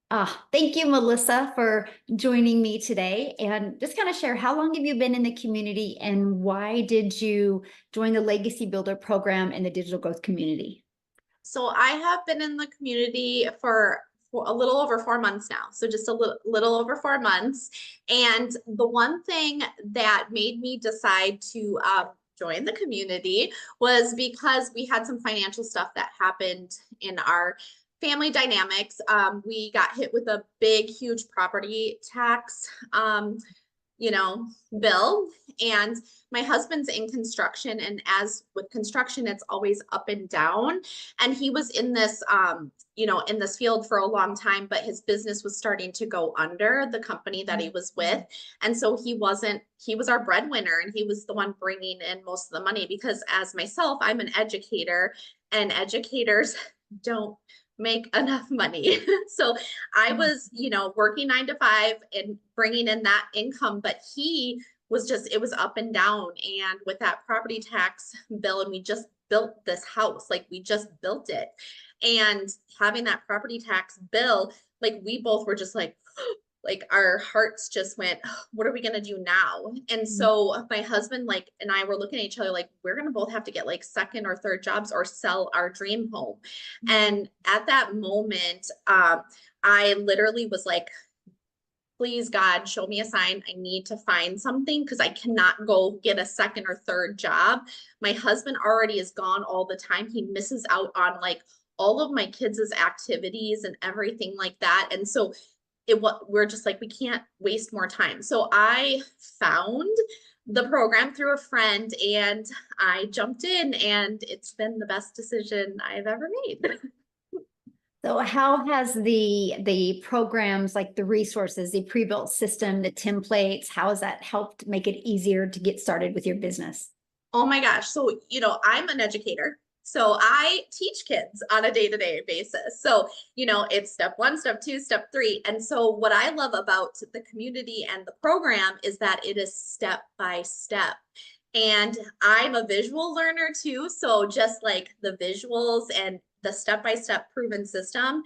Thank you, Melissa, for joining me today. And just kind of share, how long have you been in the community and why did you join the Legacy Builder program in the digital growth community? So I have been in the community for a little over 4 months now. So just a little over 4 months. And the one thing that made me decide to join the community was because we had some financial stuff that happened in our family dynamics. We got hit with a big, huge property tax. You know, bill. And my husband's in construction. And as with construction, it's always up and down. And he was in this, in this field for a long time, but his business was starting to go under the company that he was with. And so he was our breadwinner and he was the one bringing in most of the money because as myself, I'm an educator and educators don't make enough money. So I was, working 9 to 5 and bringing in that income, but he was just, it was up and down. And with that property tax bill, and we just built this house, like we just built it. And having that property tax bill, like we both were just like our hearts just went, what are we going to do now? And so my husband like and I were looking at each other like we're going to both have to get like second or third jobs or sell our dream home. And at that moment I literally was like, please God, show me a sign. I need to find something because I cannot go get a second or third job. My husband already is gone all the time. He misses out on like all of my kids' activities and everything like that. And so we're just like, we can't waste more time. So I found the program through a friend and I jumped in and it's been the best decision I've ever made. So how has the programs, like the resources, the pre-built system, the templates, how has that helped make it easier to get started with your business? Oh my gosh. So, I'm an educator. So I teach kids on a day-to-day basis. So, it's step one, step two, step three. And so what I love about the community and the program is that it is step by step. And I'm a visual learner too. So just like the visuals and the step-by-step proven system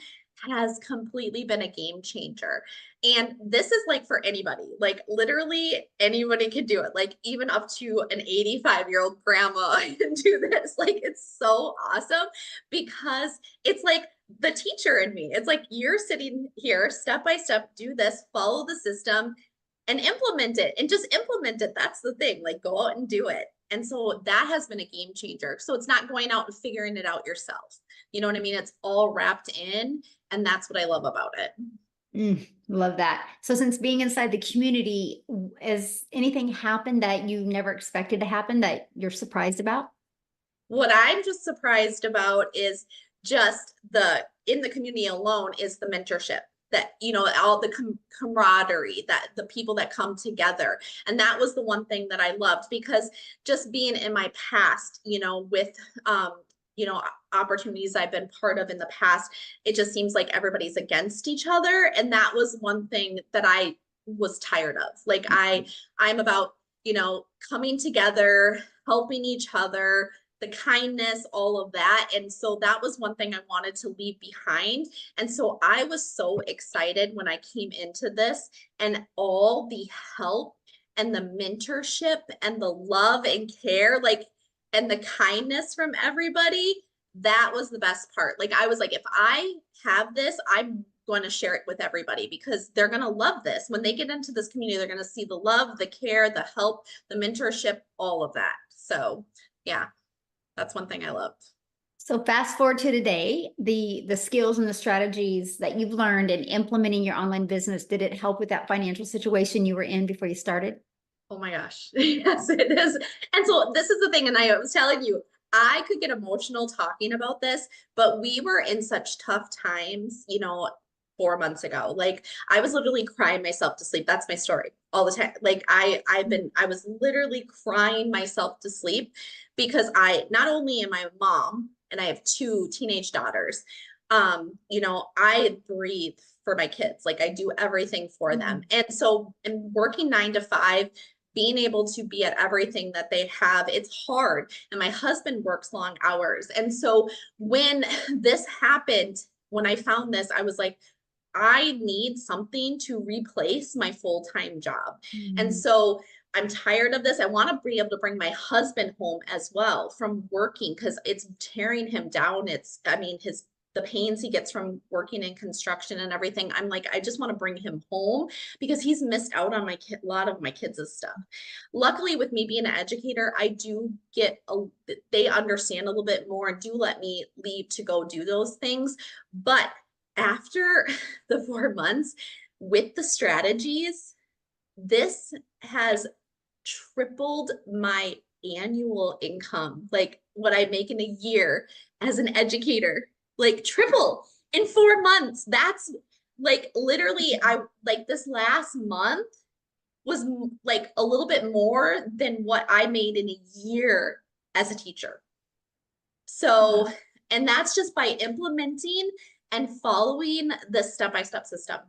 has completely been a game changer. And this is like for anybody, like literally anybody can do it. Like even up to an 85-year-old grandma can do this. Like it's so awesome because it's like the teacher in me. It's like you're sitting here step by step, do this, follow the system and implement it and just implement it. That's the thing. Like go out and do it. And so that has been a game changer. So it's not going out and figuring it out yourself. You know what I mean? It's all wrapped in. And that's what I love about it. Love that. So since being inside the community, has anything happened that you never expected to happen that you're surprised about? What I'm just surprised about is just in the community alone is the mentorship that, all the camaraderie that the people that come together. And that was the one thing that I loved because just being in my past, with, opportunities I've been part of in the past, it just seems like everybody's against each other. And that was one thing that I was tired of. Like I'm about, coming together, helping each other, the kindness, all of that. And so that was one thing I wanted to leave behind. And so I was so excited when I came into this and all the help and the mentorship and the love and care, like, and the kindness from everybody. That was the best part. Like, I was like, if I have this, I'm going to share it with everybody because they're going to love this. When they get into this community, they're going to see the love, the care, the help, the mentorship, all of that. So, yeah. That's one thing I loved. So fast forward to today, the skills and the strategies that you've learned in implementing your online business, did it help with that financial situation you were in before you started? Oh my gosh. Yes, it is. And so this is the thing. And I was telling you, I could get emotional talking about this, but we were in such tough times, 4 months ago. Like I was literally crying myself to sleep. That's my story all the time. Like I was literally crying myself to sleep because I not only am I a mom and I have two teenage daughters, I breathe for my kids. Like I do everything for them. And so in working 9 to 5, being able to be at everything that they have, it's hard. And my husband works long hours. And so when this happened, when I found this, I was like, I need something to replace my full-time job. And Mm. so I'm tired of this. I want to be able to bring my husband home as well from working because it's tearing him down. I mean, the pains he gets from working in construction and everything. I'm like, I just want to bring him home because he's missed out on a lot of my kids' stuff. Luckily, with me being an educator, I do they understand a little bit more and do let me leave to go do those things. But after the 4 months with the strategies, this has tripled my annual income, like what I make in a year as an educator, like triple in 4 months. That's like literally, I like this last month was like a little bit more than what I made in a year as a teacher. Wow. So, and that's just by implementing and following the step-by-step system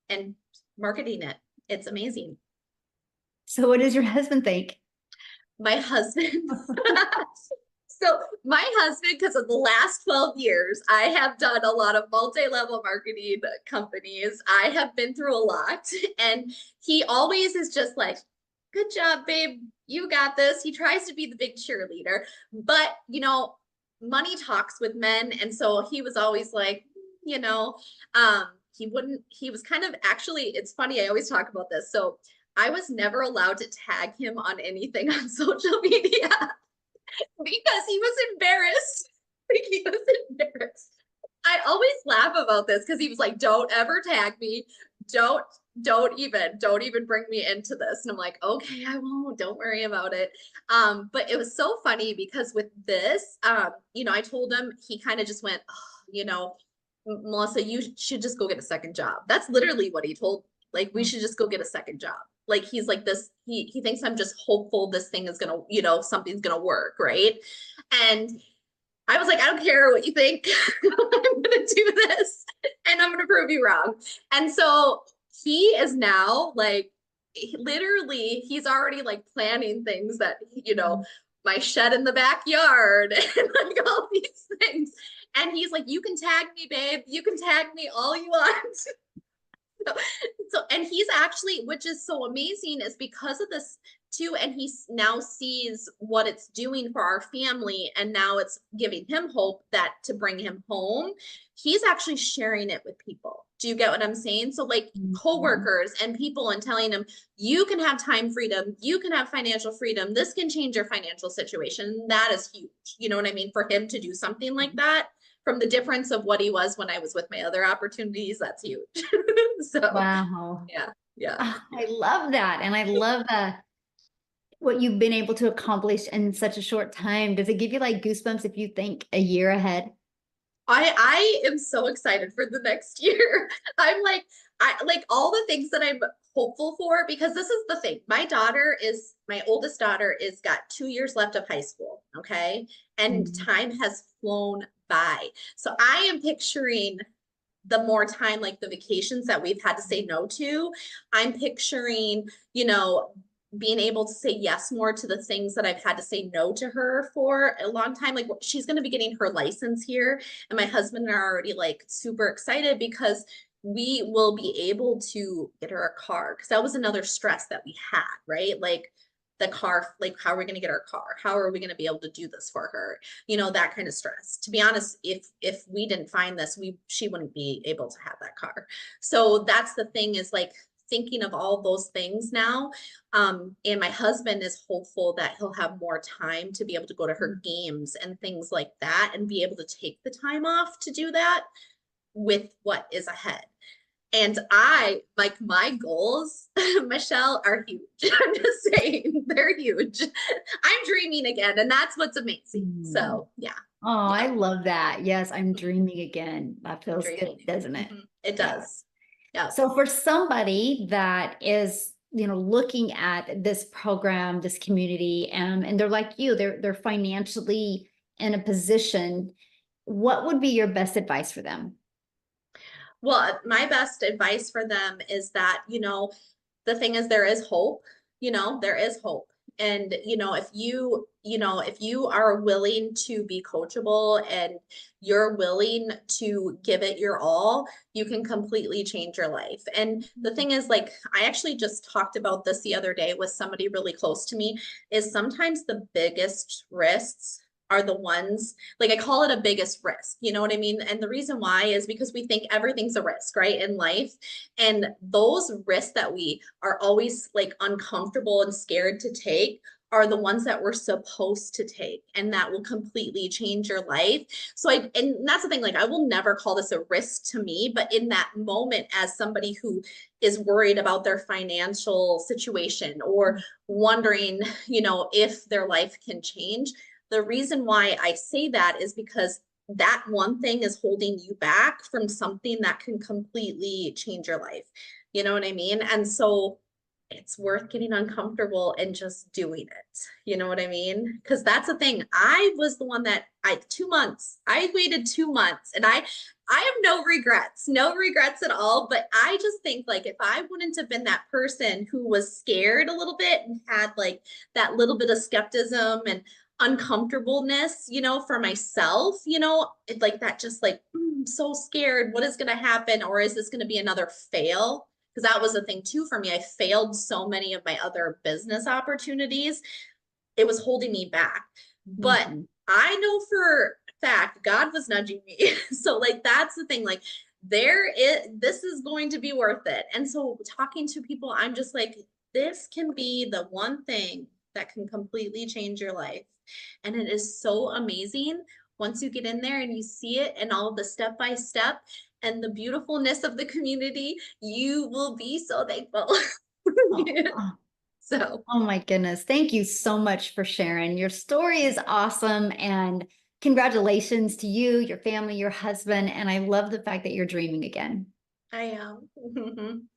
and marketing it. It's amazing. So what does your husband think? My husband, so my husband, because of the last 12 years, I have done a lot of multi-level marketing companies. I have been through a lot, and he always is just like, good job, babe. You got this. He tries to be the big cheerleader, but money talks with men. And so he was always like, you know, he was kind of actually, it's funny, I always talk about this. So I was never allowed to tag him on anything on social media because he was embarrassed. Like, he was embarrassed. I always laugh about this because he was like, don't ever tag me. Don't don't even bring me into this. And I'm like, okay, I won't, don't worry about it. But it was so funny because with this, I told him, he kind of just went, oh, Melissa, you should just go get a second job. That's literally what he told. Like, we should just go get a second job. Like, he's like this, he thinks I'm just hopeful this thing is gonna, something's gonna work, right? And I was like, I don't care what you think. I'm gonna do this and I'm gonna prove you wrong. And so he is now like, literally, he's already like planning things that, my shed in the backyard and like all these things. And he's like, you can tag me, babe. You can tag me all you want. And he's actually, which is so amazing, is because of this too. And he now sees what it's doing for our family. And now it's giving him hope that to bring him home, he's actually sharing it with people. Do you get what I'm saying? So, like, coworkers and people, and telling them, you can have time freedom, you can have financial freedom, this can change your financial situation. That is huge. You know what I mean? For him to do something like that, from the difference of what he was when I was with my other opportunities, that's huge. So, Wow. yeah, yeah. Ah, I love that. And I love what you've been able to accomplish in such a short time. Does it give you like goosebumps if you think a year ahead? I am so excited for the next year. I'm like, I like all the things that I'm hopeful for, because this is the thing. My oldest daughter is got 2 years left of high school. Okay. And Mhm. time has flown by. So I am picturing the more time, like the vacations that we've had to say no to. I'm picturing, being able to say yes more to the things that I've had to say no to her for a long time. Like, she's going to be getting her license here, and my husband and I are already like super excited because we will be able to get her a car, because that was another stress that we had, right? Like, the car, like, how are we going to get our car? How are we going to be able to do this for her? That kind of stress. To be honest, if we didn't find this, she wouldn't be able to have that car. So that's the thing, is like thinking of all those things now. And my husband is hopeful that he'll have more time to be able to go to her games and things like that, and be able to take the time off to do that with what is ahead. And like, my goals, Michelle, are huge. I'm just saying, they're huge. I'm dreaming again, and that's what's amazing. Mm. So, yeah, Oh, I love that. Yes, I'm dreaming again. That feels good, dreaming. doesn't it? It Yeah. does. Yeah. So for somebody that is, looking at this program, this community, and they're like you, they're financially in a position, what would be your best advice for them? Well, my best advice for them is that, the thing is, there is hope, there is hope. And, if you you know, if you are willing to be coachable and you're willing to give it your all, you can completely change your life. And the thing is, like, I actually just talked about this the other day with somebody really close to me, is sometimes the biggest risks are the ones, like I call it a biggest risk, you know what I mean? And the reason why is because we think everything's a risk, right, in life. And those risks that we are always like uncomfortable and scared to take are the ones that we're supposed to take and that will completely change your life. So and that's the thing, like I will never call this a risk to me, but in that moment, as somebody who is worried about their financial situation or wondering, you know, if their life can change, the reason why I say that is because that one thing is holding you back from something that can completely change your life. You know what I mean? And so it's worth getting uncomfortable and just doing it. You know what I mean? Because that's the thing. I was the one that 2 months. I waited 2 months, and I have no regrets at all. But I just think like if I wouldn't have been that person who was scared a little bit and had like that little bit of skepticism and uncomfortableness, you know, for myself, you know, like that, just like, I'm so scared. What is going to happen? Or is this going to be another fail? Because that was the thing too for me. I failed so many of my other business opportunities. It was holding me back. But Mhm. I know for a fact God was nudging me. So like that's the thing. Like this is going to be worth it. And so talking to people, I'm just like, this can be the one thing that can completely change your life. And it is so amazing once you get in there and you see it and all of the step by step and the beautifulness of the community, you will be so thankful. Oh, So oh my goodness. Thank you so much for sharing. Your story is awesome. And congratulations to you, your family, your husband. And I love the fact that you're dreaming again. I am.